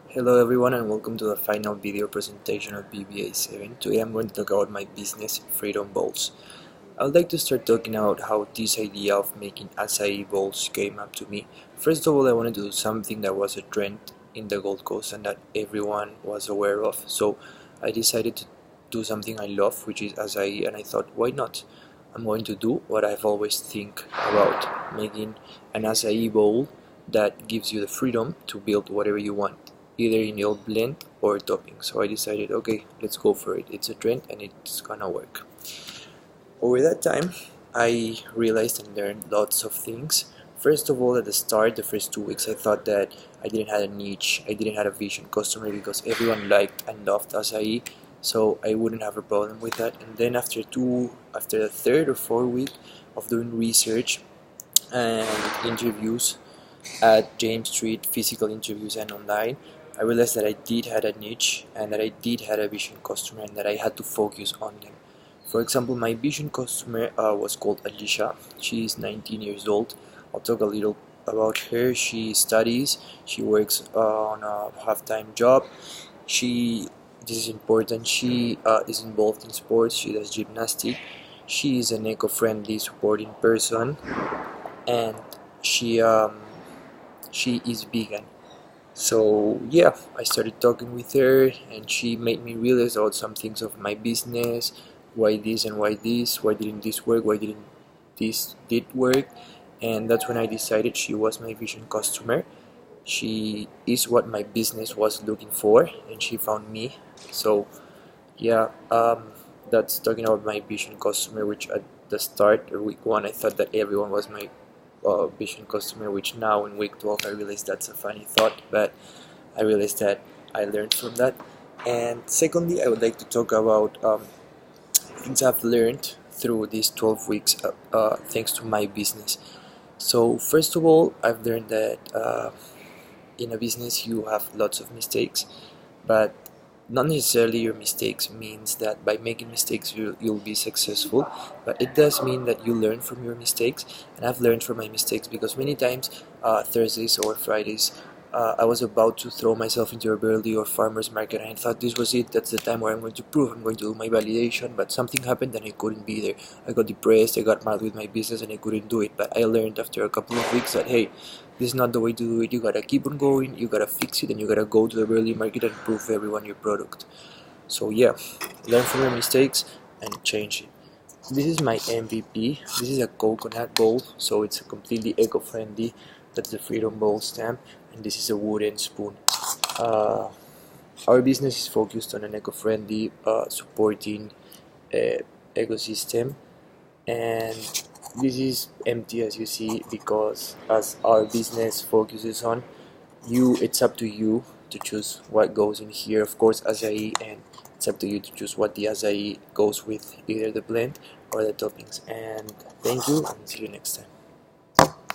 Hello everyone and welcome to the final video presentation of Bba 7. Today I'm going to talk about my business, Freedom Bowls. I would like to start talking about how this idea of making acai bowls came up to me. First of all, I wanted to do something that was a trend in the Gold Coast and that everyone was aware of. So I decided to do something I love, which is acai, and I thought, why not? I'm going to do what I've always think about, making an acai bowl that gives you the freedom to build whatever you want, either in your blend or topping. So I decided, okay, let's go for it. It's a trend and it's gonna work. Over that time, I realized and learned lots of things. First of all, at the start, the first 2 weeks, I thought that I didn't have a niche, I didn't have a vision customer because everyone liked and loved acai, so I wouldn't have a problem with that. And then after the third or fourth week of doing research and interviews at James Street, physical interviews and online, I realized that I did have a niche and that I did have a vision customer and that I had to focus on them. For example, my vision customer was called Alicia. She is 19 years old. I'll talk a little about her. She studies, she works on a half-time job. This is important, she is involved in sports, she does gymnastics. She is an eco-friendly, supporting person, and she is vegan. So yeah, I started talking with her and she made me realize about some things of my business, why this and why this, why didn't this work, why didn't this did work, and that's when I decided she was my vision customer. She is what my business was looking for and she found me. So yeah, that's talking about my vision customer, which at the start or week 1 I thought that everyone was my vision customer, which now in week 12 I realized that's a funny thought, but I realized that I learned from that. And secondly, I would like to talk about things I've learned through these 12 weeks thanks to my business. So first of all, I've learned that in a business you have lots of mistakes, but not necessarily your mistakes means that by making mistakes you'll be successful, but it does mean that you learn from your mistakes. And I've learned from my mistakes because many times Thursdays or Fridays I was about to throw myself into a Burley or farmer's market and I thought this was it, that's the time where I'm going to prove, I'm going to do my validation, but something happened and I couldn't be there. I got depressed, I got mad with my business and I couldn't do it. But I learned after a couple of weeks that hey, this is not the way to do it. You gotta keep on going, you gotta fix it, and you gotta go to the Burley market and prove everyone your product. So yeah, learn from your mistakes and change it. This is my MVP. This is a coconut bowl, so it's completely eco-friendly. That's the Freedom Bowl stamp, and this is a wooden spoon. Uh, our business is focused on an eco-friendly, supporting ecosystem, and this is empty as you see because as our business focuses on you, it's up to you to choose what goes in here. Of course, acai, and it's up to you to choose what the acai goes with, either the blend or the toppings. And thank you and see you next time.